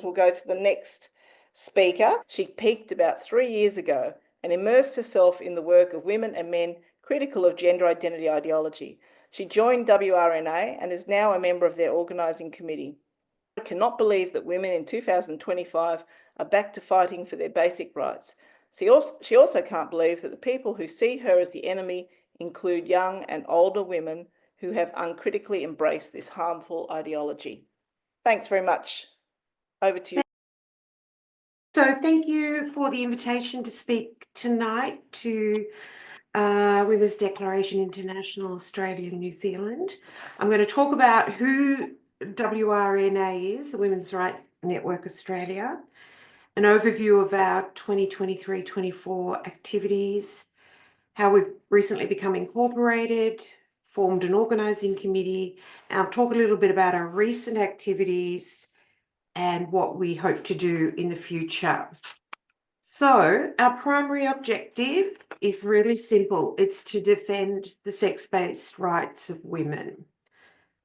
We'll go to the next speaker. She peaked about 3 years ago and immersed herself in the work of women and men critical of gender identity ideology. She joined WRNA and is now a member of their organising committee. I cannot believe that women in 2025 are back to fighting for their basic rights. She also can't believe that the people who see her as the enemy include young and older women who have uncritically embraced this harmful ideology. Thanks very much. Over to you. So thank you for the invitation to speak tonight to Women's Declaration International Australia and New Zealand. I'm going to talk about who WRNA is, the Women's Rights Network Australia, an overview of our 2023-24 activities, how we've recently become incorporated, formed an organising committee, and I'll talk a little bit about our recent activities and what we hope to do in the future. So our primary objective is really simple. It's to defend the sex-based rights of women.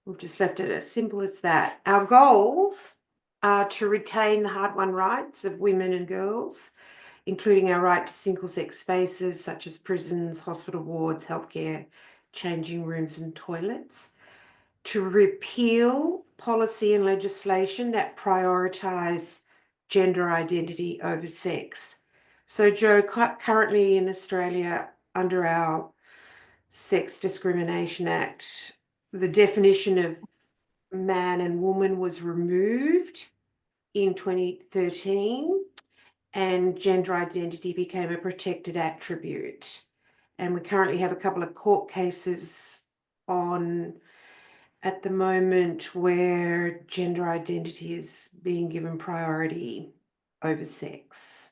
We've just left it as simple as that. Our goals are to retain the hard-won rights of women and girls, including our right to single-sex spaces such as prisons, hospital wards, healthcare, changing rooms and toilets, to repeal policy and legislation that prioritise gender identity over sex. So, Jo, currently in Australia, under our Sex Discrimination Act, the definition of man and woman was removed in 2013, and gender identity became a protected attribute. And we currently have a couple of court cases on at the moment where gender identity is being given priority over sex.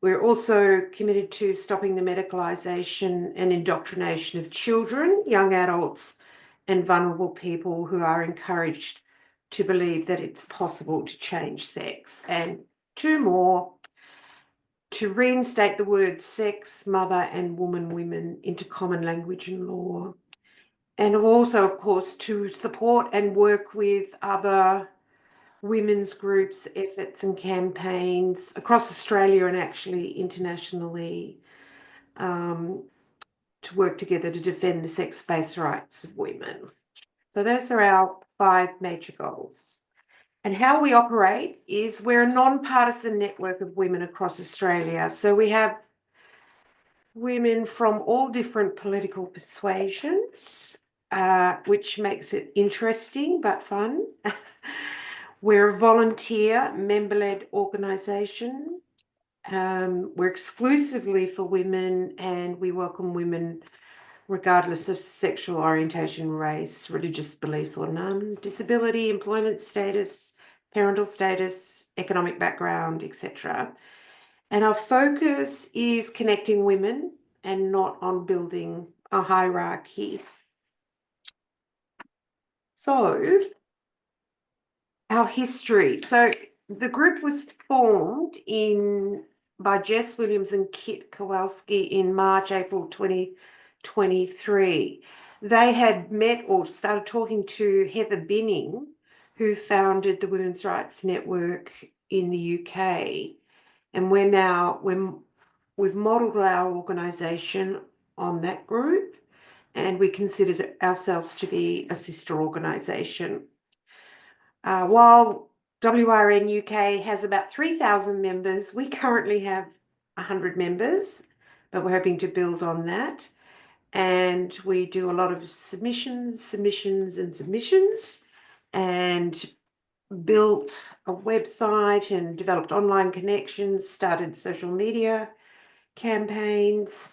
We're also committed to stopping the medicalisation and indoctrination of children, young adults, and vulnerable people who are encouraged to believe that it's possible to change sex. And two more, to reinstate the words sex, mother, and woman, women into common language and law. And also, of course, to support and work with other women's groups, efforts and campaigns across Australia and actually internationally to work together to defend the sex-based rights of women. So those are our 5 major goals. And how we operate is we're a non-partisan network of women across Australia. So we have women from all different political persuasions, which makes it interesting but fun. We're a volunteer, member-led organisation. We're exclusively for women, and we welcome women regardless of sexual orientation, race, religious beliefs or none, disability, employment status, parental status, economic background, etc. And our focus is connecting women and not on building a hierarchy. So, our history. So the group was formed by Jess Williams and Kit Kowalski in March, April 2023. They had met or started talking to Heather Binning, who founded the Women's Rights Network in the UK. And we've modelled our organisation on that group, and we consider ourselves to be a sister organisation. While WRN UK has about 3,000 members, we currently have 100 members, but we're hoping to build on that. And we do a lot of submissions, and built a website and developed online connections, started social media campaigns.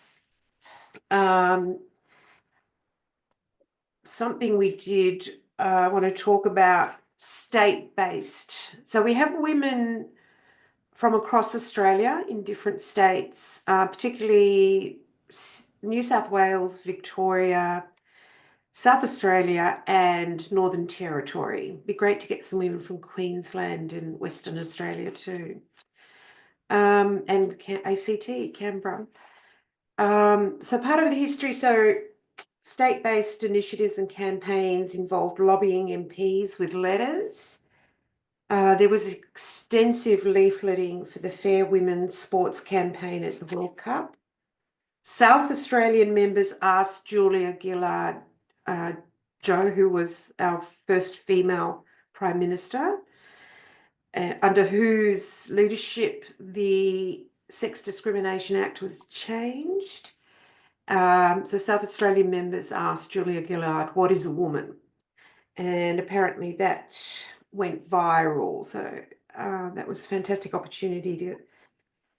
Something we did, I want to talk about state-based. So we have women from across Australia in different states, particularly New South Wales, Victoria, South Australia and Northern Territory. It'd be great to get some women from Queensland and Western Australia too. And ACT, Canberra. So part of the history, so state-based initiatives and campaigns involved lobbying MPs with letters There was extensive leafleting for the Fair Women's Sports campaign at the World Cup. South Australian members asked Julia Gillard, Jo, who was our first female Prime Minister, under whose leadership the Sex Discrimination Act was changed. So South Australian members asked Julia Gillard, what is a woman? And apparently that went viral. So that was a fantastic opportunity to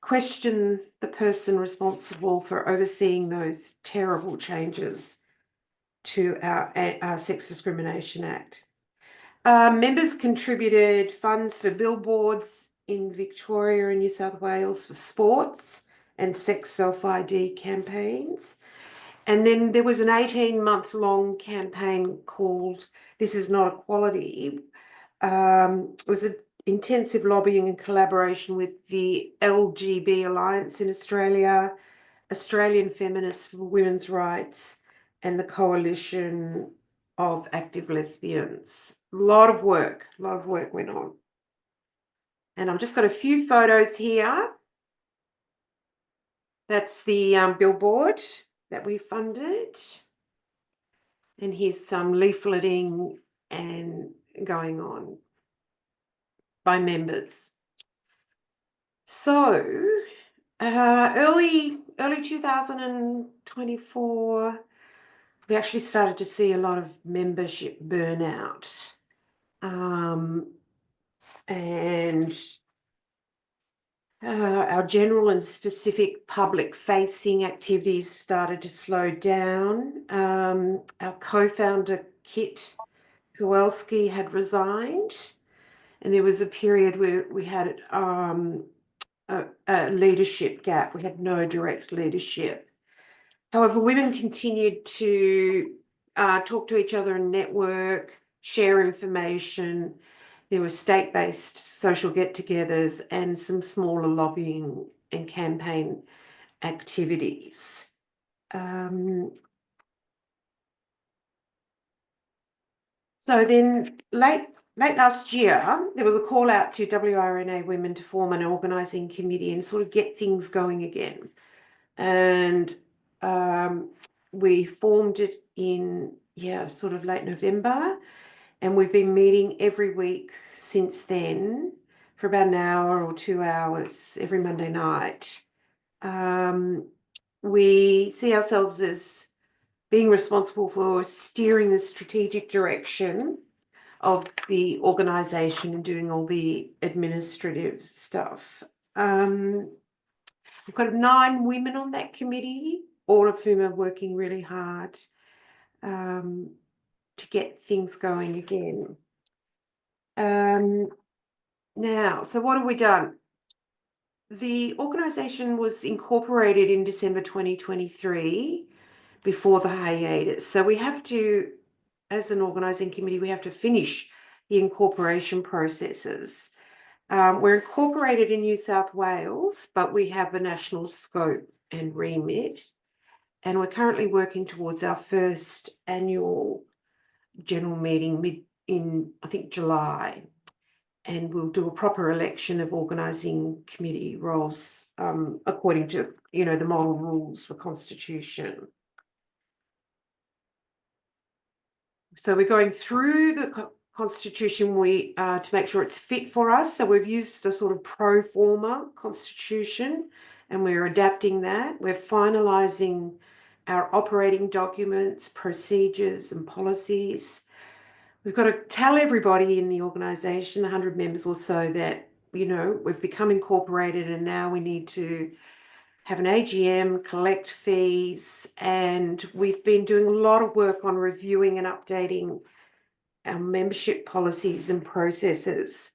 question the person responsible for overseeing those terrible changes to our Sex Discrimination Act. Members contributed funds for billboards in Victoria and New South Wales for sports and sex self-ID campaigns. And then there was an 18-month-long campaign called This Is Not Equality. It was an intensive lobbying and collaboration with the LGB Alliance in Australia, Australian Feminists for Women's Rights, and the Coalition of Active Lesbians. A lot of work went on. And I've just got a few photos here. That's the billboard that we funded. And here's some leafleting and going on by members. So early 2024, we actually started to see a lot of membership burnout. And our general and specific public-facing activities started to slow down. Our co-founder, Kit Kowalski, had resigned, and there was a period where we had a leadership gap. We had no direct leadership. However, women continued to talk to each other and network, share information. There were state-based social get-togethers and some smaller lobbying and campaign activities. So then late last year, there was a call out to WRNA women to form an organising committee and sort of get things going again. And we formed it in, sort of late November. And we've been meeting every week since then for about an hour or 2 hours every Monday night. We see ourselves as being responsible for steering the strategic direction of the organisation and doing all the administrative stuff. We've got 9 women on that committee, all of whom are working really hard to get things going again. Now, so what have we done? The organisation was incorporated in December 2023 before the hiatus. So we have to, as an organising committee, we have to finish the incorporation processes. We're incorporated in New South Wales, but we have a national scope and remit. And we're currently working towards our first annual general meeting in, I think, July. And we'll do a proper election of organising committee roles according to, the model rules, the Constitution. So we're going through the Constitution to make sure it's fit for us. So we've used a sort of pro forma Constitution, and we're adapting that. We're finalising our operating documents, procedures and policies. We've got to tell everybody in the organisation, 100 members or so, that, we've become incorporated and now we need to have an AGM, collect fees, and we've been doing a lot of work on reviewing and updating our membership policies and processes.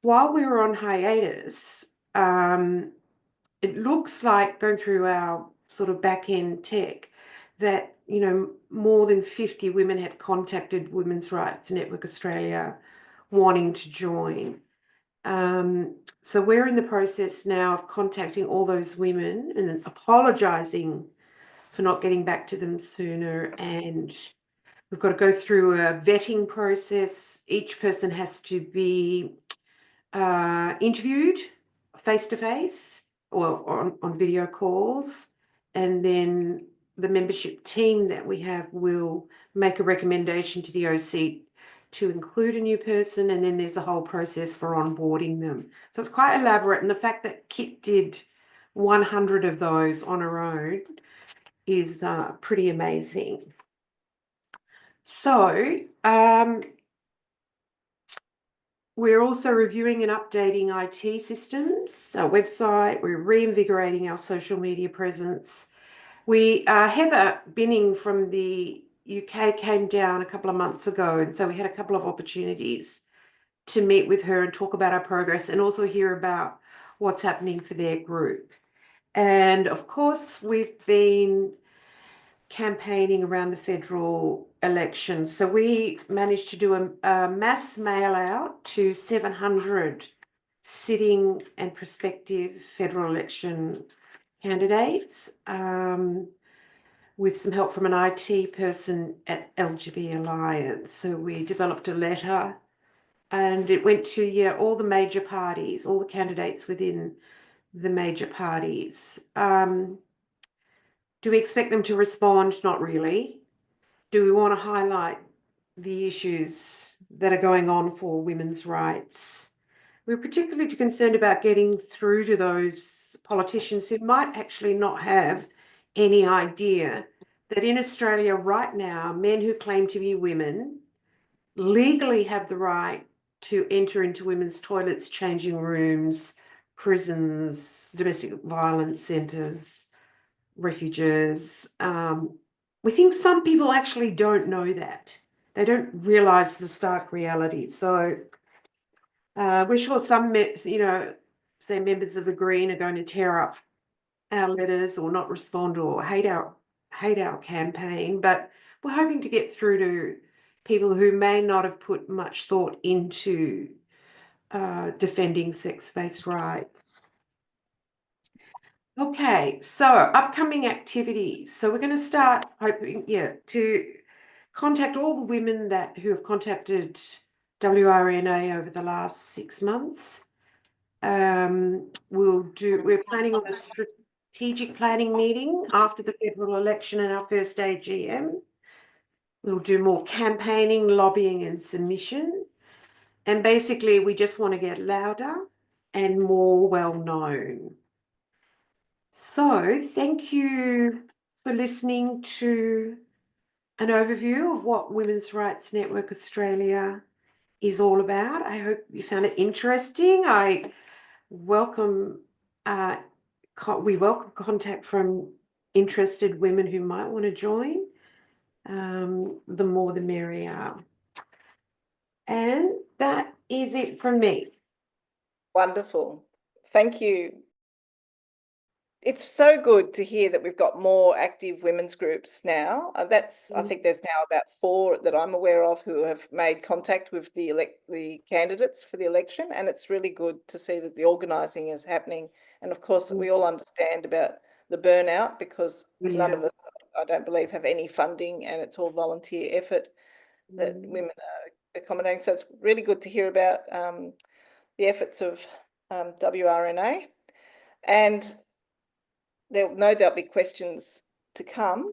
While we were on hiatus, it looks like, going through our sort of back-end tech, that more than 50 women had contacted Women's Rights Network Australia wanting to join. So we're in the process now of contacting all those women and apologising for not getting back to them sooner. And we've got to go through a vetting process. Each person has to be interviewed face-to-face or on video calls, and then the membership team that we have will make a recommendation to the OC to include a new person, and then there's a whole process for onboarding them. So it's quite elaborate, and the fact that Kit did 100 of those on her own is pretty amazing. So we're also reviewing and updating IT systems, our website. We're reinvigorating our social media presence. Heather Binning from the UK came down a couple of months ago, and so we had a couple of opportunities to meet with her and talk about our progress and also hear about what's happening for their group. And of course, we've been campaigning around the federal election. So we managed to do a mass mail out to 700 sitting and prospective federal election candidates, with some help from an IT person at LGBT Alliance. So we developed a letter, and it went to all the major parties, all the candidates within the major parties. Do we expect them to respond? Not really. Do we want to highlight the issues that are going on for women's rights? We're particularly concerned about getting through to those politicians who might actually not have any idea that in Australia right now, men who claim to be women legally have the right to enter into women's toilets, changing rooms, prisons, domestic violence centres, refuges. We think some people actually don't know that. They don't realise the stark reality. So we're sure some, say members of the Green are going to tear up our letters or not respond or hate our campaign, but we're hoping to get through to people who may not have put much thought into defending sex-based rights. Okay, so upcoming activities. So we're going to start hoping, to contact all the women who have contacted WRNA over the last 6 months. We're planning on a strategic planning meeting after the federal election and our first AGM. We'll do more campaigning, lobbying, and submission. And basically, we just want to get louder and more well-known. So thank you for listening to an overview of what Women's Rights Network Australia is all about. I hope you found it interesting. We welcome contact from interested women who might want to join. The more the merrier. And that is it from me. Wonderful. Thank you. It's so good to hear that we've got more active women's groups now. I think there's now about 4 that I'm aware of who have made contact with the candidates for the election, and it's really good to see that the organising is happening. And of course, we all understand about the burnout because none of us, I don't believe, have any funding, and it's all volunteer effort that women are accommodating. So it's really good to hear about the efforts of WRNA, and there will no doubt be questions to come.